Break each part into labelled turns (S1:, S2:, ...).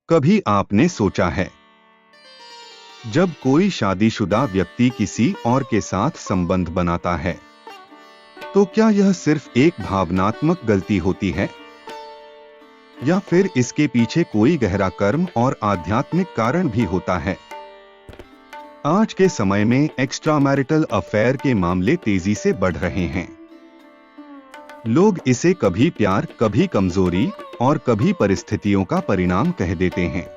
S1: कभी आपने सोचा है, जब कोई शादीशुदा व्यक्ति किसी और के साथ संबंध बनाता है, तो क्या यह सिर्फ एक भावनात्मक गलती होती है, या फिर इसके पीछे कोई गहरा कर्म और आध्यात्मिक कारण भी होता है? आज के समय में एक्स्ट्रामैरिटल अफेयर के मामले तेजी से बढ़ रहे हैं। लोग इसे कभी प्यार, कभी कमजोरी और कभी परिस्थितियों का परिणाम कह देते हैं।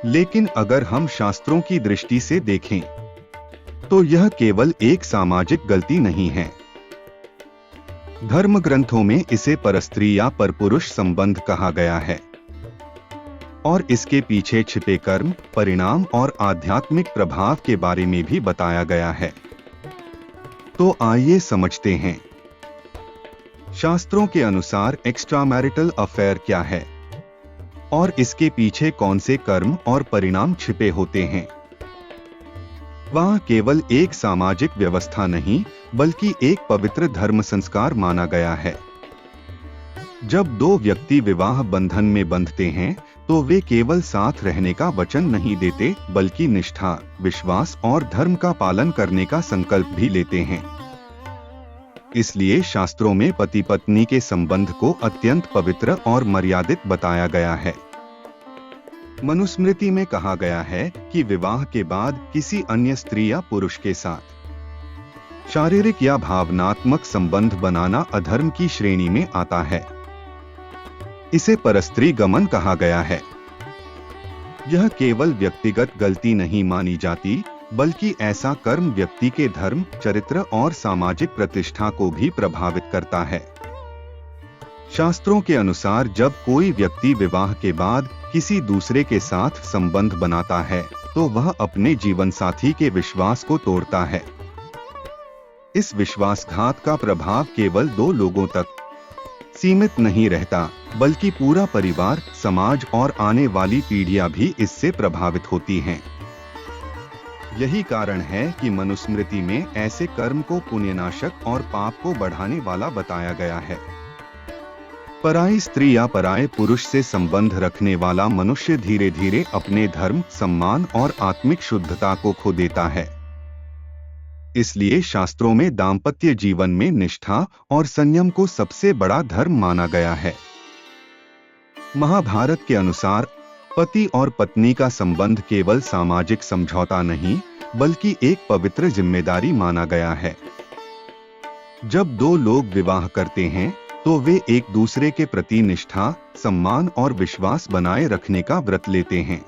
S1: लेकिन अगर हम शास्त्रों की दृष्टि से देखें, तो यह केवल एक सामाजिक गलती नहीं है। धर्म ग्रंथों में इसे परस्त्री या परपुरुष संबंध कहा गया है, और इसके पीछे छिपे कर्म, परिणाम और आध्यात्मिक प्रभाव के बारे में भी बताया गया है। तो आइए समझते हैं, शास्त्रों के अनुसार एक्स्ट्रामैरिटल अफेयर क्या है और इसके पीछे कौन से कर्म और परिणाम छिपे होते हैं। वह केवल एक सामाजिक व्यवस्था नहीं, बल्कि एक पवित्र धर्म संस्कार माना गया है। जब दो व्यक्ति विवाह बंधन में बंधते हैं, तो वे केवल साथ रहने का वचन नहीं देते, बल्कि निष्ठा, विश्वास और धर्म का पालन करने का संकल्प भी लेते हैं। इसलिए शास्त्रों में पति पत्नी के संबंध को अत्यंत पवित्र और मर्यादित बताया गया है। मनुस्मृति में कहा गया है कि विवाह के बाद किसी अन्य स्त्री या पुरुष के साथ शारीरिक या भावनात्मक संबंध बनाना अधर्म की श्रेणी में आता है। इसे परस्त्री गमन कहा गया है। यह केवल व्यक्तिगत गलती नहीं मानी जाती, बल्कि ऐसा कर्म व्यक्ति के धर्म, चरित्र और सामाजिक प्रतिष्ठा को भी प्रभावित करता है। शास्त्रों के अनुसार जब कोई व्यक्ति विवाह के बाद किसी दूसरे के साथ संबंध बनाता है, तो वह अपने जीवनसाथी के विश्वास को तोड़ता है। इस विश्वासघात का प्रभाव केवल दो लोगों तक सीमित नहीं रहता, बल्कि पूरा परिवार, समाज और आने वाली पीढ़ियां भी इससे प्रभावित होती हैं। यही कारण है कि मनुस्मृति में ऐसे कर्म को पुण्यनाशक और पाप को बढ़ाने वाला बताया गया है। पराई स्त्री या पराये पुरुष से संबंध रखने वाला मनुष्य धीरे धीरे अपने धर्म, सम्मान और आत्मिक शुद्धता को खो देता है। इसलिए शास्त्रों में दाम्पत्य जीवन में निष्ठा और संयम को सबसे बड़ा धर्म माना गया है। महाभारत के अनुसार पति और पत्नी का संबंध केवल सामाजिक समझौता नहीं, बल्कि एक पवित्र जिम्मेदारी माना गया है। जब दो लोग विवाह करते हैं, तो वे एक दूसरे के प्रति निष्ठा, सम्मान और विश्वास बनाए रखने का व्रत लेते हैं।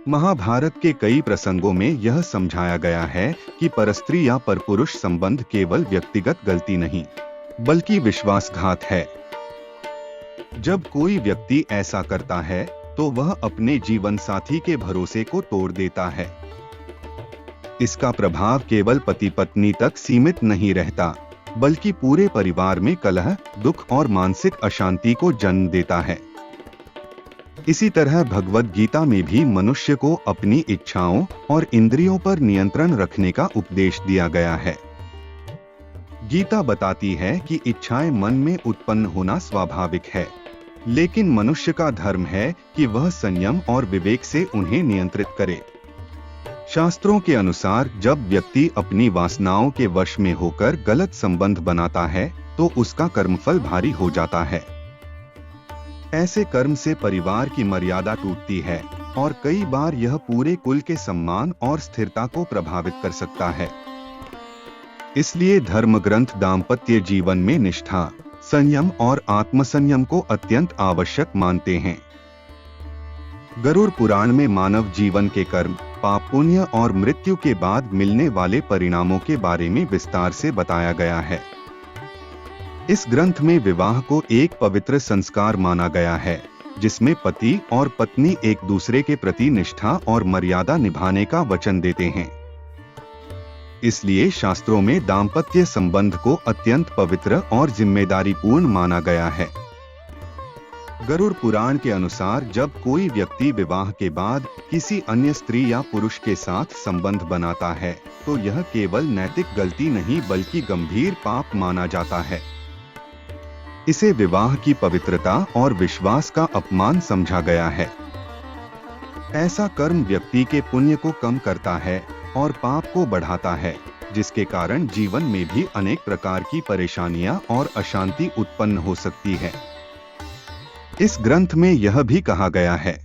S1: महाभारत के कई प्रसंगों में यह समझाया गया है कि परस्त्री या परपुरुष संबंध केवल व्यक्तिगत गलती नहीं, बल्कि विश्वासघात है। जब कोई व्यक्ति ऐसा करता है, तो वह अपने जीवन साथी के भरोसे को तोड़ देता है। इसका प्रभाव केवल पति पत्नी तक सीमित नहीं रहता, बल्कि पूरे परिवार में कलह, दुख और मानसिक अशांति को जन्म देता है। इसी तरह भगवद गीता में भी मनुष्य को अपनी इच्छाओं और इंद्रियों पर नियंत्रण रखने का उपदेश दिया गया है। गीता बताती है कि इच्छाएं मन में उत्पन्न होना स्वाभाविक है, लेकिन मनुष्य का धर्म है कि वह संयम और विवेक से उन्हें नियंत्रित करे। शास्त्रों के अनुसार जब व्यक्ति अपनी वासनाओं के वश में होकर गलत संबंध बनाता है, तो उसका कर्मफल भारी हो जाता है। ऐसे कर्म से परिवार की मर्यादा टूटती है, और कई बार यह पूरे कुल के सम्मान और स्थिरता को प्रभावित कर सकता है। इसलिए धर्म ग्रंथ दाम्पत्य जीवन में निष्ठा, संयम और आत्मसंयम को अत्यंत आवश्यक मानते हैं। गरुड़ पुराण में मानव जीवन के कर्म, पाप, पुण्य और मृत्यु के बाद मिलने वाले परिणामों के बारे में विस्तार से बताया गया है। इस ग्रंथ में विवाह को एक पवित्र संस्कार माना गया है, जिसमें पति और पत्नी एक दूसरे के प्रति निष्ठा और मर्यादा निभाने का वचन देते हैं। इसलिए शास्त्रों में दाम्पत्य संबंध को अत्यंत पवित्र और जिम्मेदारीपूर्ण माना गया है। गरुड़ पुराण के अनुसार जब कोई व्यक्ति विवाह के बाद किसी अन्य स्त्री या पुरुष के साथ संबंध बनाता है, तो यह केवल नैतिक गलती नहीं, बल्कि गंभीर पाप माना जाता है। इसे विवाह की पवित्रता और विश्वास का अपमान समझा गया है। ऐसा कर्म व्यक्ति के पुण्य को कम करता है और पाप को बढ़ाता है, जिसके कारण जीवन में भी अनेक प्रकार की परेशानियां और अशांति उत्पन्न हो सकती है। इस ग्रंथ में यह भी कहा गया है,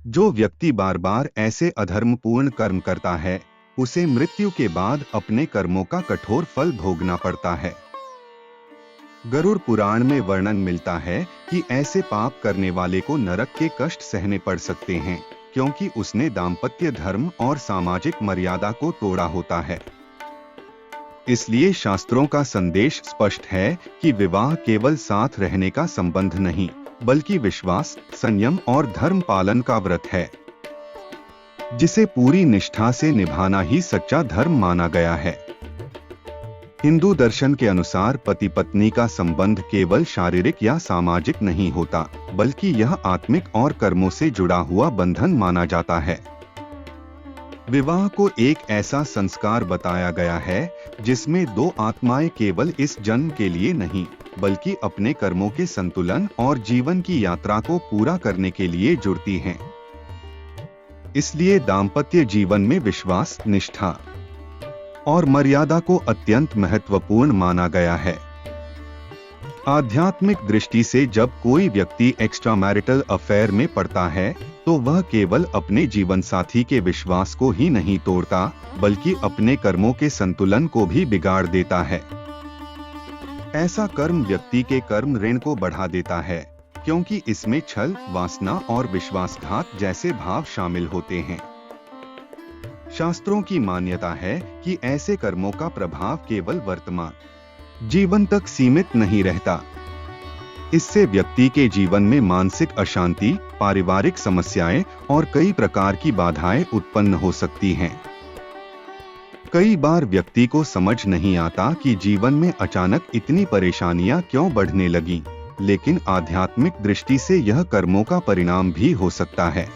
S1: जो व्यक्ति बार बार ऐसे अधर्मपूर्ण कर्म करता है, उसे मृत्यु के बाद अपने कर्मों का कठोर फल भोगना पड़ता है। गरुड़ पुराण में वर्णन मिलता है कि ऐसे पाप करने वाले को नरक के कष्ट सहने पड़ सकते हैं, क्योंकि उसने दाम्पत्य धर्म और सामाजिक मर्यादा को तोड़ा होता है। इसलिए शास्त्रों का संदेश स्पष्ट है कि विवाह केवल साथ रहने का संबंध नहीं, बल्कि विश्वास, संयम और धर्म पालन का व्रत है, जिसे पूरी निष्ठा से निभाना ही सच्चा धर्म माना गया है। हिंदू दर्शन के अनुसार पति पत्नी का संबंध केवल शारीरिक या सामाजिक नहीं होता, बल्कि यह आत्मिक और कर्मों से जुड़ा हुआ बंधन माना जाता है। विवाह को एक ऐसा संस्कार बताया गया है जिसमें दो आत्माएं केवल इस जन्म के लिए नहीं, बल्कि अपने कर्मों के संतुलन और जीवन की यात्रा को पूरा करने के लिए जुड़ती हैं। इसलिए दाम्पत्य जीवन में विश्वास, निष्ठा और मर्यादा को अत्यंत महत्वपूर्ण माना गया है। आध्यात्मिक दृष्टि से जब कोई व्यक्ति एक्स्ट्रा मैरिटल अफेयर में पड़ता है, तो वह केवल अपने जीवन साथी के विश्वास को ही नहीं तोड़ता, बल्कि अपने कर्मों के संतुलन को भी बिगाड़ देता है। ऐसा कर्म व्यक्ति के कर्म ऋण को बढ़ा देता है, क्योंकि इसमें छल, वासना और विश्वासघात जैसे भाव शामिल होते हैं। शास्त्रों की मान्यता है कि ऐसे कर्मों का प्रभाव केवल वर्तमान जीवन तक सीमित नहीं रहता। इससे व्यक्ति के जीवन में मानसिक अशांति, पारिवारिक समस्याएं और कई प्रकार की बाधाएं उत्पन्न हो सकती हैं। कई बार व्यक्ति को समझ नहीं आता कि जीवन में अचानक इतनी परेशानियां क्यों बढ़ने लगी, लेकिन आध्यात्मिक दृष्टि से यह कर्मों का परिणाम भी हो सकता है।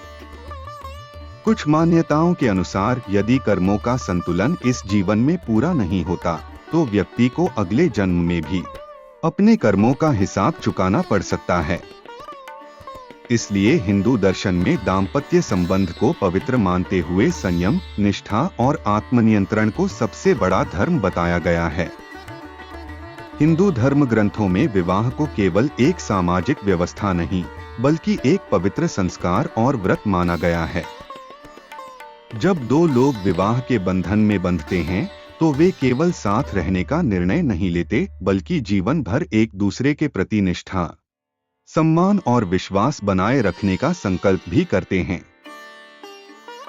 S1: कुछ मान्यताओं के अनुसार यदि कर्मों का संतुलन इस जीवन में पूरा नहीं होता, तो व्यक्ति को अगले जन्म में भी अपने कर्मों का हिसाब चुकाना पड़ सकता है। इसलिए हिंदू दर्शन में दाम्पत्य संबंध को पवित्र मानते हुए संयम, निष्ठा और आत्मनियंत्रण को सबसे बड़ा धर्म बताया गया है। हिंदू धर्म ग्रंथों में विवाह को केवल एक सामाजिक व्यवस्था नहीं, बल्कि एक पवित्र संस्कार और व्रत माना गया है। जब दो लोग विवाह के बंधन में बंधते हैं, तो वे केवल साथ रहने का निर्णय नहीं लेते, बल्कि जीवन भर एक दूसरे के प्रति निष्ठा, सम्मान और विश्वास बनाए रखने का संकल्प भी करते हैं।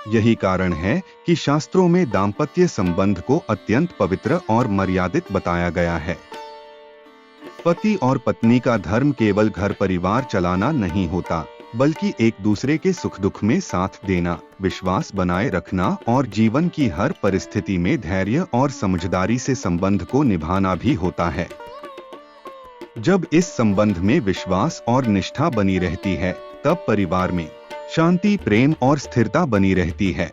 S1: यही कारण है कि शास्त्रों में दाम्पत्य संबंध को अत्यंत पवित्र और मर्यादित बताया गया है। पति और पत्नी का धर्म केवल घर परिवार चलाना नहीं होता, बल्कि एक दूसरे के सुख दुख में साथ देना, विश्वास बनाए रखना और जीवन की हर परिस्थिति में धैर्य और समझदारी से संबंध को निभाना भी होता है। जब इस संबंध में विश्वास और निष्ठा बनी रहती है, तब परिवार में शांति, प्रेम और स्थिरता बनी रहती है।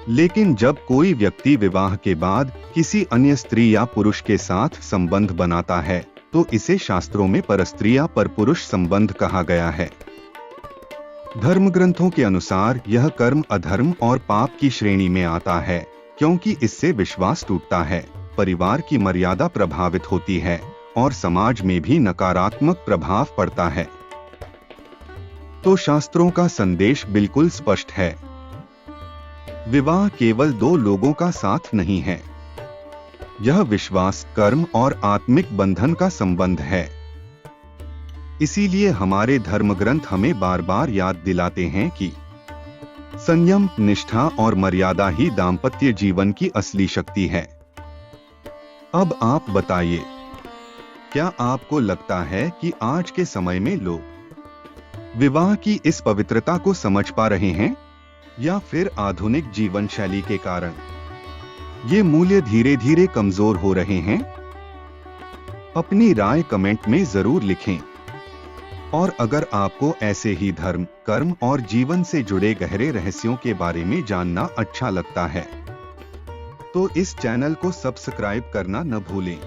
S1: लेकिन जब कोई व्यक्ति विवाह के बाद किसी अन्य स्त्री या पुरुष के साथ संबंध बनाता है, तो इसे शास्त्रों में परस्त्री या परपुरुष संबंध कहा गया है। धर्म ग्रंथों के अनुसार यह कर्म अधर्म और पाप की श्रेणी में आता है, क्योंकि इससे विश्वास टूटता है, परिवार की मर्यादा प्रभावित होती है और समाज में भी नकारात्मक प्रभाव पड़ता है। तो शास्त्रों का संदेश बिल्कुल स्पष्ट है। विवाह केवल दो लोगों का साथ नहीं है, यह विश्वास, कर्म और आत्मिक बंधन का संबंध है। इसीलिए हमारे धर्म ग्रंथ हमें बार बार याद दिलाते हैं कि संयम, निष्ठा और मर्यादा ही दाम्पत्य जीवन की असली शक्ति है। अब आप बताइए, क्या आपको लगता है कि आज के समय में लोग विवाह की इस पवित्रता को समझ पा रहे हैं, या फिर आधुनिक जीवन शैली के कारण ये मूल्य धीरे धीरे कमजोर हो रहे हैं? अपनी राय कमेंट में जरूर लिखें। और अगर आपको ऐसे ही धर्म, कर्म और जीवन से जुड़े गहरे रहस्यों के बारे में जानना अच्छा लगता है, तो इस चैनल को सब्सक्राइब करना न भूलें।